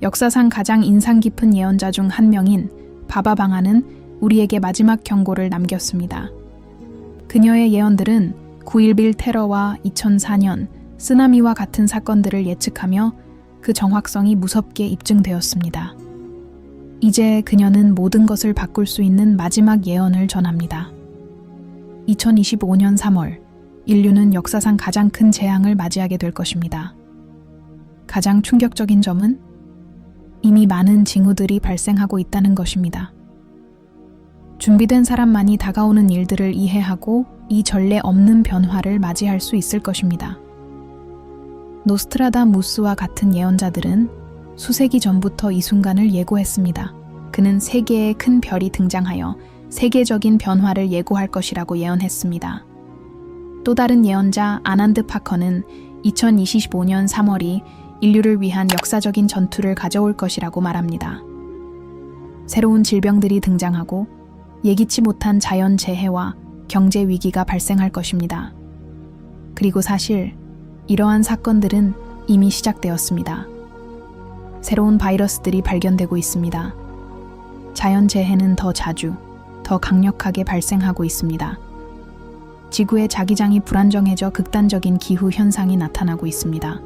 역사상 가장 인상 깊은 예언자 중 한 명인 바바방아는 우리에게 마지막 경고를 남겼습니다. 그녀의 예언들은 9.11 테러와 2004년 쓰나미와 같은 사건들을 예측하며 그 정확성이 무섭게 입증되었습니다. 이제 그녀는 모든 것을 바꿀 수 있는 마지막 예언을 전합니다. 2025년 3월, 인류는 역사상 가장 큰 재앙을 맞이하게 될 것입니다. 가장 충격적인 점은 이미 많은 징후들이 발생하고 있다는 것입니다. 준비된 사람만이 다가오는 일들을 이해하고 이 전례 없는 변화를 맞이할 수 있을 것입니다. 노스트라다무스와 같은 예언자들은 수세기 전부터 이 순간을 예고했습니다. 그는 세 개의 큰 별이 등장하여 세계적인 변화를 예고할 것이라고 예언했습니다. 또 다른 예언자 아난드 파커는 2025년 3월이 인류를 위한 역사적인 전투를 가져올 것이라고 말합니다. 새로운 질병들이 등장하고 예기치 못한 자연재해와 경제 위기가 발생할 것입니다. 그리고 사실 이러한 사건들은 이미 시작되었습니다. 새로운 바이러스들이 발견되고 있습니다. 자연재해는 더 자주, 더 강력하게 발생하고 있습니다. 지구의 자기장이 불안정해져 극단적인 기후 현상이 나타나고 있습니다.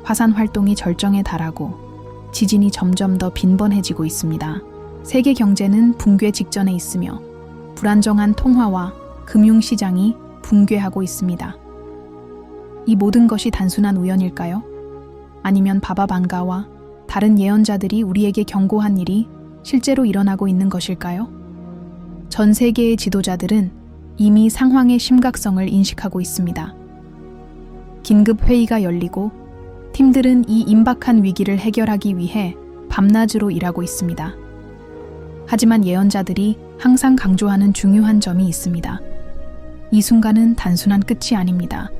화산 활동이 절정에 달하고 지진이 점점 더 빈번해지고 있습니다. 세계 경제는 붕괴 직전에 있으며 불안정한 통화와 금융시장이 붕괴하고 있습니다. 이 모든 것이 단순한 우연일까요? 아니면 바바방가와 다른 예언자들이 우리에게 경고한 일이 실제로 일어나고 있는 것일까요? 전 세계의 지도자들은 이미 상황의 심각성을 인식하고 있습니다. 긴급 회의가 열리고 팀들은 이 임박한 위기를 해결하기 위해 밤낮으로 일하고 있습니다. 하지만 예언자들이 항상 강조하는 중요한 점이 있습니다. 이 순간은 단순한 끝이 아닙니다.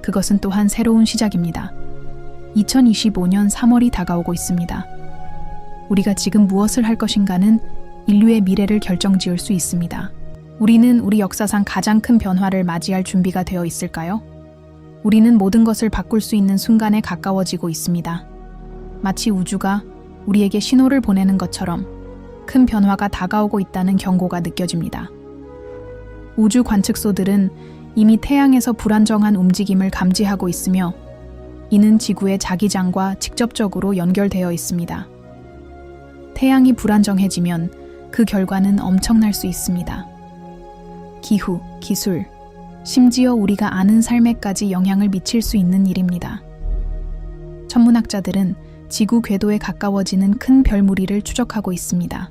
그것은 또한 새로운 시작입니다. 2025년 3월이 다가오고 있습니다. 우리가 지금 무엇을 할 것인가는 인류의 미래를 결정지을 수 있습니다. 우리는 우리 역사상 가장 큰 변화를 맞이할 준비가 되어 있을까요? 우리는 모든 것을 바꿀 수 있는 순간에 가까워지고 있습니다. 마치 우주가 우리에게 신호를 보내는 것처럼 큰 변화가 다가오고 있다는 경고가 느껴집니다. 우주 관측소들은 이미 태양에서 불안정한 움직임을 감지하고 있으며 이는 지구의 자기장과 직접적으로 연결되어 있습니다. 태양이 불안정해지면 그 결과는 엄청날 수 있습니다. 기후, 기술, 심지어 우리가 아는 삶에까지 영향을 미칠 수 있는 일입니다. 천문학자들은 지구 궤도에 가까워지는 큰 별무리를 추적하고 있습니다.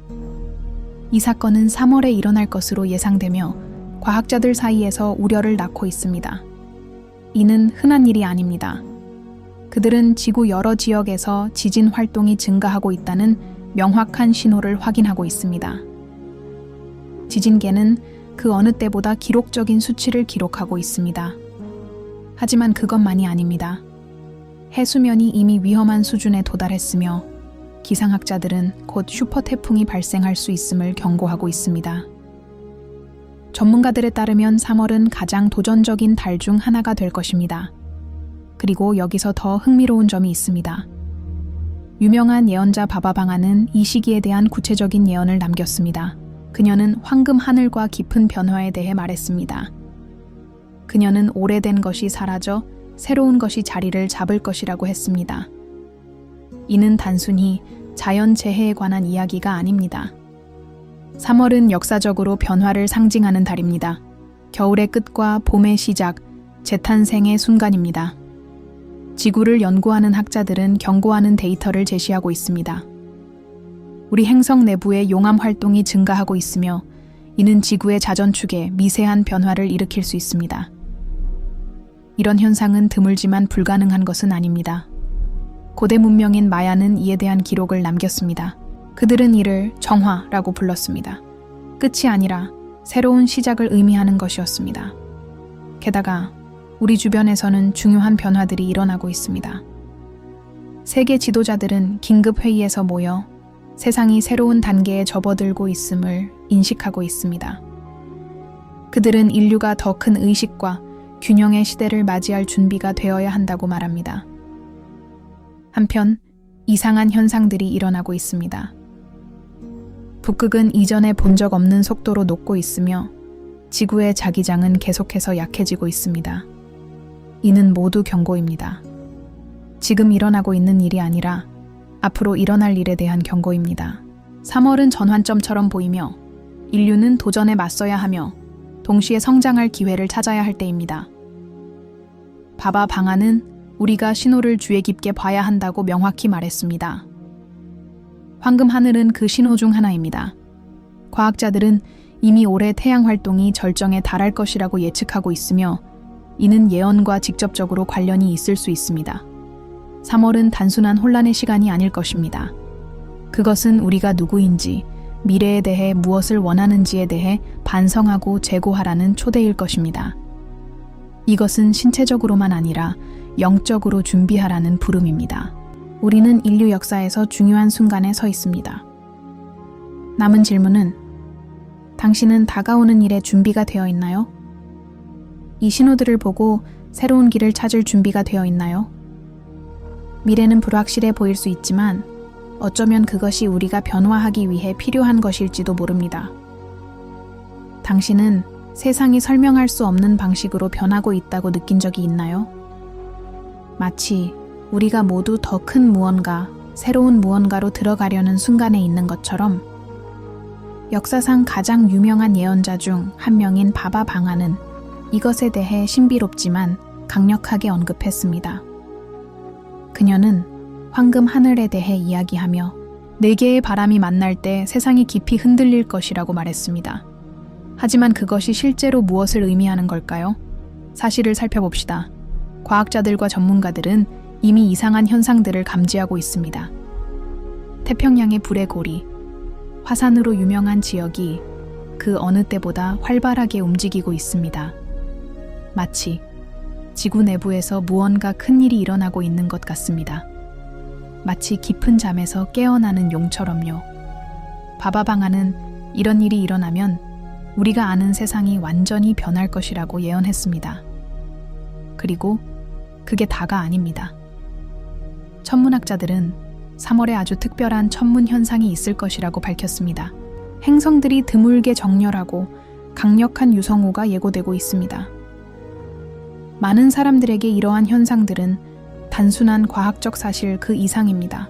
이 사건은 3월에 일어날 것으로 예상되며 과학자들 사이에서 우려를 낳고 있습니다. 이는 흔한 일이 아닙니다. 그들은 지구 여러 지역에서 지진 활동이 증가하고 있다는 명확한 신호를 확인하고 있습니다. 지진계는 그 어느 때보다 기록적인 수치를 기록하고 있습니다. 하지만 그것만이 아닙니다. 해수면이 이미 위험한 수준에 도달했으며 기상학자들은 곧 슈퍼 태풍이 발생할 수 있음을 경고하고 있습니다. 전문가들에 따르면 3월은 가장 도전적인 달 중 하나가 될 것입니다. 그리고 여기서 더 흥미로운 점이 있습니다. 유명한 예언자 바바방아는 이 시기에 대한 구체적인 예언을 남겼습니다. 그녀는 황금 하늘과 깊은 변화에 대해 말했습니다. 그녀는 오래된 것이 사라져 새로운 것이 자리를 잡을 것이라고 했습니다. 이는 단순히 자연재해에 관한 이야기가 아닙니다. 3월은 역사적으로 변화를 상징하는 달입니다. 겨울의 끝과 봄의 시작, 재탄생의 순간입니다. 지구를 연구하는 학자들은 경고하는 데이터를 제시하고 있습니다. 우리 행성 내부의 용암 활동이 증가하고 있으며 이는 지구의 자전축에 미세한 변화를 일으킬 수 있습니다. 이런 현상은 드물지만 불가능한 것은 아닙니다. 고대 문명인 마야는 이에 대한 기록을 남겼습니다. 그들은 이를 정화라고 불렀습니다. 끝이 아니라 새로운 시작을 의미하는 것이었습니다. 게다가 우리 주변에서는 중요한 변화들이 일어나고 있습니다. 세계 지도자들은 긴급 회의에서 모여 세상이 새로운 단계에 접어들고 있음을 인식하고 있습니다. 그들은 인류가 더 큰 의식과 균형의 시대를 맞이할 준비가 되어야 한다고 말합니다. 한편 이상한 현상들이 일어나고 있습니다. 북극은 이전에 본 적 없는 속도로 녹고 있으며 지구의 자기장은 계속해서 약해지고 있습니다. 이는 모두 경고입니다. 지금 일어나고 있는 일이 아니라 앞으로 일어날 일에 대한 경고입니다. 3월은 전환점처럼 보이며 인류는 도전에 맞서야 하며 동시에 성장할 기회를 찾아야 할 때입니다. 바바 방안은 우리가 신호를 주의 깊게 봐야 한다고 명확히 말했습니다. 황금 하늘은 그 신호 중 하나입니다. 과학자들은 이미 올해 태양 활동이 절정에 달할 것이라고 예측하고 있으며 이는 예언과 직접적으로 관련이 있을 수 있습니다. 3월은 단순한 혼란의 시간이 아닐 것입니다. 그것은 우리가 누구인지, 미래에 대해 무엇을 원하는지에 대해 반성하고 재고하라는 초대일 것입니다. 이것은 신체적으로만 아니라 영적으로 준비하라는 부름입니다. 우리는 인류 역사에서 중요한 순간에 서 있습니다. 남은 질문은 당신은 다가오는 일에 준비가 되어 있나요? 이 신호들을 보고 새로운 길을 찾을 준비가 되어 있나요? 미래는 불확실해 보일 수 있지만 어쩌면 그것이 우리가 변화하기 위해 필요한 것일지도 모릅니다. 당신은 세상이 설명할 수 없는 방식으로 변하고 있다고 느낀 적이 있나요? 마치 우리가 모두 더 큰 무언가, 새로운 무언가로 들어가려는 순간에 있는 것처럼 역사상 가장 유명한 예언자 중 한 명인 바바 방안은 이것에 대해 신비롭지만 강력하게 언급했습니다. 그녀는 황금 하늘에 대해 이야기하며 4개의 바람이 만날 때 세상이 깊이 흔들릴 것이라고 말했습니다. 하지만 그것이 실제로 무엇을 의미하는 걸까요? 사실을 살펴봅시다. 과학자들과 전문가들은 이미 이상한 현상들을 감지하고 있습니다. 태평양의 불의 고리, 화산으로 유명한 지역이 그 어느 때보다 활발하게 움직이고 있습니다. 마치 지구 내부에서 무언가 큰 일이 일어나고 있는 것 같습니다. 마치 깊은 잠에서 깨어나는 용처럼요. 바바 방안은 이런 일이 일어나면 우리가 아는 세상이 완전히 변할 것이라고 예언했습니다. 그리고 그게 다가 아닙니다. 천문학자들은 3월에 아주 특별한 천문 현상이 있을 것이라고 밝혔습니다. 행성들이 드물게 정렬하고 강력한 유성우가 예고되고 있습니다. 많은 사람들에게 이러한 현상들은 단순한 과학적 사실 그 이상입니다.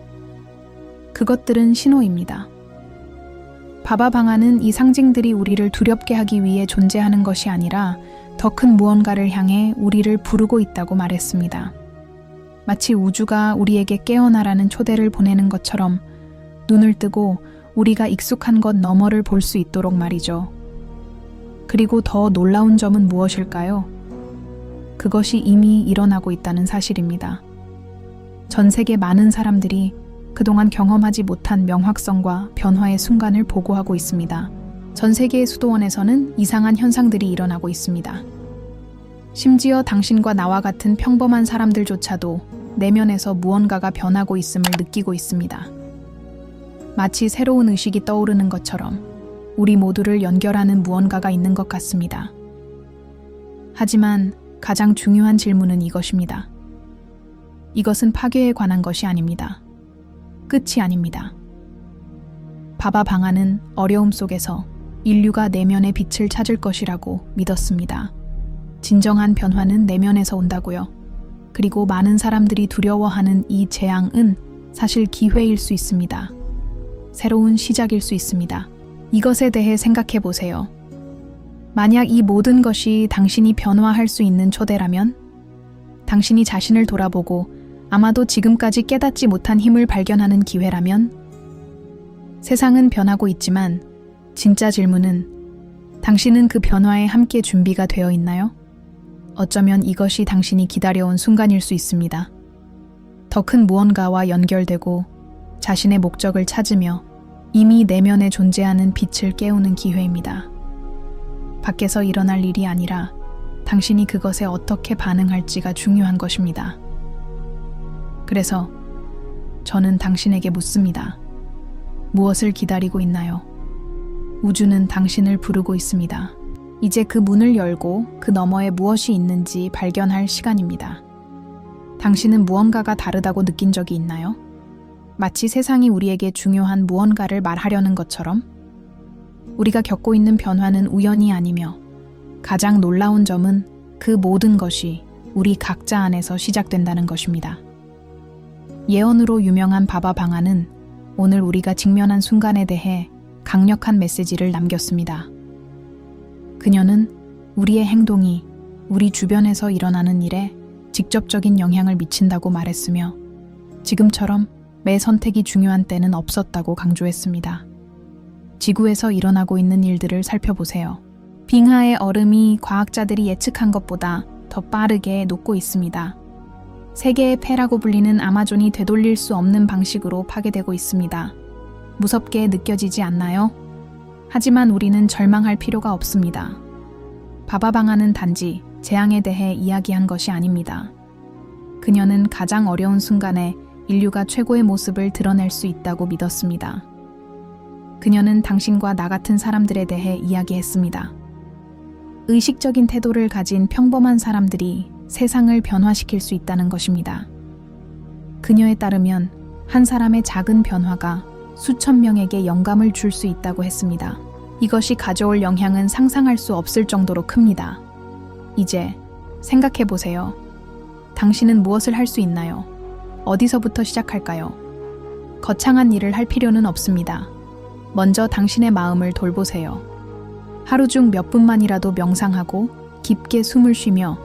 그것들은 신호입니다. 바바 방안은 이 상징들이 우리를 두렵게 하기 위해 존재하는 것이 아니라 더 큰 무언가를 향해 우리를 부르고 있다고 말했습니다. 마치 우주가 우리에게 깨어나라는 초대를 보내는 것처럼 눈을 뜨고 우리가 익숙한 것 너머를 볼 수 있도록 말이죠. 그리고 더 놀라운 점은 무엇일까요? 그것이 이미 일어나고 있다는 사실입니다. 전 세계 많은 사람들이 그동안 경험하지 못한 명확성과 변화의 순간을 보고하고 있습니다. 전 세계의 수도원에서는 이상한 현상들이 일어나고 있습니다. 심지어 당신과 나와 같은 평범한 사람들조차도 내면에서 무언가가 변하고 있음을 느끼고 있습니다. 마치 새로운 의식이 떠오르는 것처럼 우리 모두를 연결하는 무언가가 있는 것 같습니다. 하지만 가장 중요한 질문은 이것입니다. 이것은 파괴에 관한 것이 아닙니다. 끝이 아닙니다. 바바 방안은 어려움 속에서 인류가 내면의 빛을 찾을 것이라고 믿었습니다. 진정한 변화는 내면에서 온다고요. 그리고 많은 사람들이 두려워하는 이 재앙은 사실 기회일 수 있습니다. 새로운 시작일 수 있습니다. 이것에 대해 생각해 보세요. 만약 이 모든 것이 당신이 변화할 수 있는 초대라면, 당신이 자신을 돌아보고 아마도 지금까지 깨닫지 못한 힘을 발견하는 기회라면, 세상은 변하고 있지만 진짜 질문은 당신은 그 변화에 함께 준비가 되어 있나요? 어쩌면 이것이 당신이 기다려온 순간일 수 있습니다. 더 큰 무언가와 연결되고 자신의 목적을 찾으며 이미 내면에 존재하는 빛을 깨우는 기회입니다. 밖에서 일어날 일이 아니라 당신이 그것에 어떻게 반응할지가 중요한 것입니다. 그래서 저는 당신에게 묻습니다. 무엇을 기다리고 있나요? 우주는 당신을 부르고 있습니다. 이제 그 문을 열고 그 너머에 무엇이 있는지 발견할 시간입니다. 당신은 무언가가 다르다고 느낀 적이 있나요? 마치 세상이 우리에게 중요한 무언가를 말하려는 것처럼 우리가 겪고 있는 변화는 우연이 아니며 가장 놀라운 점은 그 모든 것이 우리 각자 안에서 시작된다는 것입니다. 예언으로 유명한 바바 방아는 오늘 우리가 직면한 순간에 대해 강력한 메시지를 남겼습니다. 그녀는 우리의 행동이 우리 주변에서 일어나는 일에 직접적인 영향을 미친다고 말했으며 지금처럼 매 선택이 중요한 때는 없었다고 강조했습니다. 지구에서 일어나고 있는 일들을 살펴보세요. 빙하의 얼음이 과학자들이 예측한 것보다 더 빠르게 녹고 있습니다. 세계의 폐라고 불리는 아마존이 되돌릴 수 없는 방식으로 파괴되고 있습니다. 무섭게 느껴지지 않나요? 하지만 우리는 절망할 필요가 없습니다. 바바 방아는 단지 재앙에 대해 이야기한 것이 아닙니다. 그녀는 가장 어려운 순간에 인류가 최고의 모습을 드러낼 수 있다고 믿었습니다. 그녀는 당신과 나 같은 사람들에 대해 이야기했습니다. 의식적인 태도를 가진 평범한 사람들이 세상을 변화시킬 수 있다는 것입니다. 그녀에 따르면 한 사람의 작은 변화가 수천 명에게 영감을 줄 수 있다고 했습니다. 이것이 가져올 영향은 상상할 수 없을 정도로 큽니다. 이제 생각해 보세요. 당신은 무엇을 할 수 있나요? 어디서부터 시작할까요? 거창한 일을 할 필요는 없습니다. 먼저 당신의 마음을 돌보세요. 하루 중 몇 분만이라도 명상하고 깊게 숨을 쉬며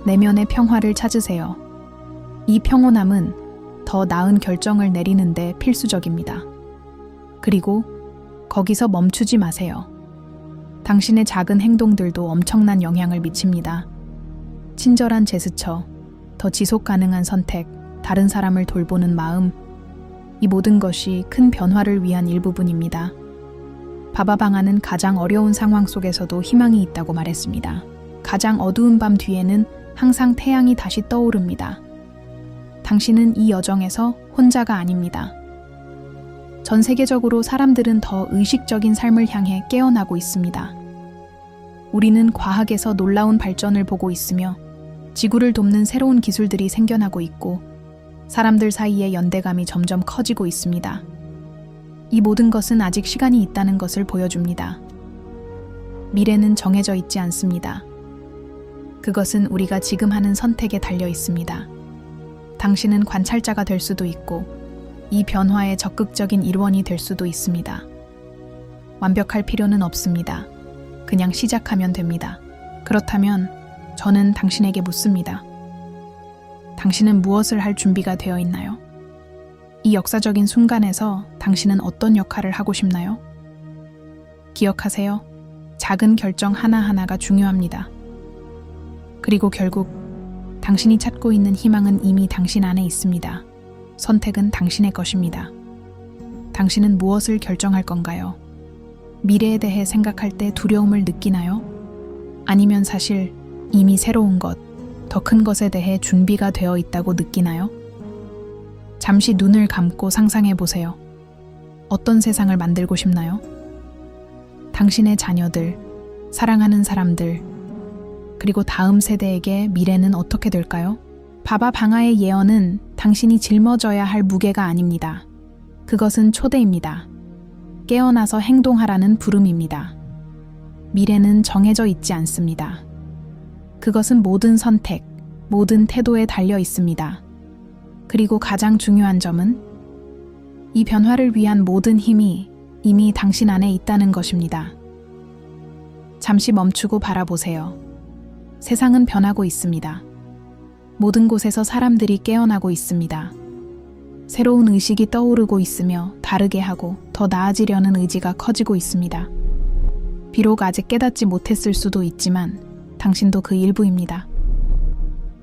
내면의 평화를 찾으세요. 이 평온함은 더 나은 결정을 내리는데 필수적입니다. 그리고 거기서 멈추지 마세요. 당신의 작은 행동들도 엄청난 영향을 미칩니다. 친절한 제스처, 더 지속 가능한 선택, 다른 사람을 돌보는 마음, 이 모든 것이 큰 변화를 위한 일부분입니다. 바바 방아는 가장 어려운 상황 속에서도 희망이 있다고 말했습니다. 가장 어두운 밤 뒤에는 항상 태양이 다시 떠오릅니다. 당신은 이 여정에서 혼자가 아닙니다. 전 세계적으로 사람들은 더 의식적인 삶을 향해 깨어나고 있습니다. 우리는 과학에서 놀라운 발전을 보고 있으며 지구를 돕는 새로운 기술들이 생겨나고 있고 사람들 사이의 연대감이 점점 커지고 있습니다. 이 모든 것은 아직 시간이 있다는 것을 보여줍니다. 미래는 정해져 있지 않습니다. 그것은 우리가 지금 하는 선택에 달려 있습니다. 당신은 관찰자가 될 수도 있고 이 변화의 적극적인 일원이 될 수도 있습니다. 완벽할 필요는 없습니다. 그냥 시작하면 됩니다. 그렇다면 저는 당신에게 묻습니다. 당신은 무엇을 할 준비가 되어 있나요? 이 역사적인 순간에서 당신은 어떤 역할을 하고 싶나요? 기억하세요. 작은 결정 하나하나가 중요합니다. 그리고 결국 당신이 찾고 있는 희망은 이미 당신 안에 있습니다. 선택은 당신의 것입니다. 당신은 무엇을 결정할 건가요? 미래에 대해 생각할 때 두려움을 느끼나요? 아니면 사실 이미 새로운 것, 더 큰 것에 대해 준비가 되어 있다고 느끼나요? 잠시 눈을 감고 상상해 보세요. 어떤 세상을 만들고 싶나요? 당신의 자녀들, 사랑하는 사람들, 그리고 다음 세대에게 미래는 어떻게 될까요? 바바 방아의 예언은 당신이 짊어져야 할 무게가 아닙니다. 그것은 초대입니다. 깨어나서 행동하라는 부름입니다. 미래는 정해져 있지 않습니다. 그것은 모든 선택, 모든 태도에 달려 있습니다. 그리고 가장 중요한 점은 이 변화를 위한 모든 힘이 이미 당신 안에 있다는 것입니다. 잠시 멈추고 바라보세요. 세상은 변하고 있습니다. 모든 곳에서 사람들이 깨어나고 있습니다. 새로운 의식이 떠오르고 있으며 다르게 하고 더 나아지려는 의지가 커지고 있습니다. 비록 아직 깨닫지 못했을 수도 있지만 당신도 그 일부입니다.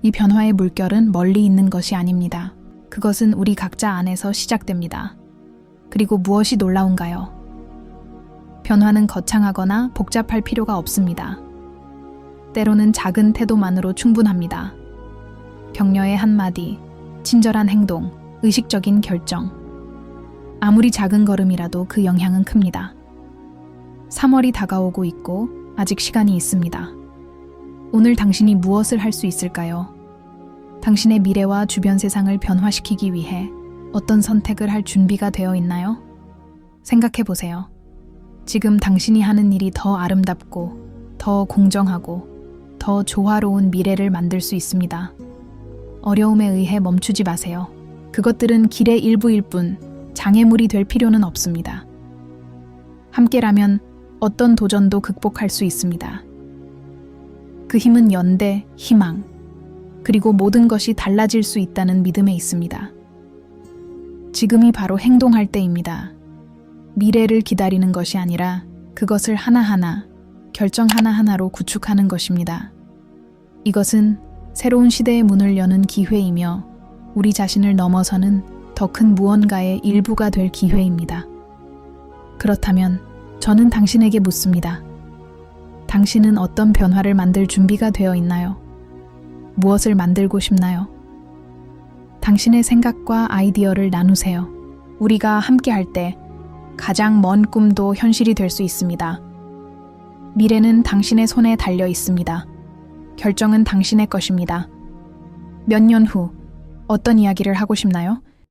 이 변화의 물결은 멀리 있는 것이 아닙니다. 그것은 우리 각자 안에서 시작됩니다. 그리고 무엇이 놀라운가요? 변화는 거창하거나 복잡할 필요가 없습니다. 때로는 작은 태도만으로 충분합니다. 격려의 한마디, 친절한 행동, 의식적인 결정. 아무리 작은 걸음이라도 그 영향은 큽니다. 3월이 다가오고 있고 아직 시간이 있습니다. 오늘 당신이 무엇을 할 수 있을까요? 당신의 미래와 주변 세상을 변화시키기 위해 어떤 선택을 할 준비가 되어 있나요? 생각해 보세요. 지금 당신이 하는 일이 더 아름답고, 더 공정하고, 더 조화로운 미래를 만들 수 있습니다. 어려움에 의해 멈추지 마세요. 그것들은 길의 일부일 뿐 장애물이 될 필요는 없습니다. 함께라면 어떤 도전도 극복할 수 있습니다. 그 힘은 연대, 희망, 그리고 모든 것이 달라질 수 있다는 믿음에 있습니다. 지금이 바로 행동할 때입니다. 미래를 기다리는 것이 아니라 그것을 하나하나, 결정 하나하나로 구축하는 것입니다. 이것은 새로운 시대의 문을 여는 기회이며 우리 자신을 넘어서는 더 큰 무언가의 일부가 될 기회입니다. 그렇다면 저는 당신에게 묻습니다. 당신은 어떤 변화를 만들 준비가 되어 있나요? 무엇을 만들고 싶나요? 당신의 생각과 아이디어를 나누세요. 우리가 함께 할 때 가장 먼 꿈도 현실이 될 수 있습니다. 미래는 당신의 손에 달려 있습니다. 결정은 당신의 것입니다. 몇 년 후 어떤 이야기를 하고 싶나요?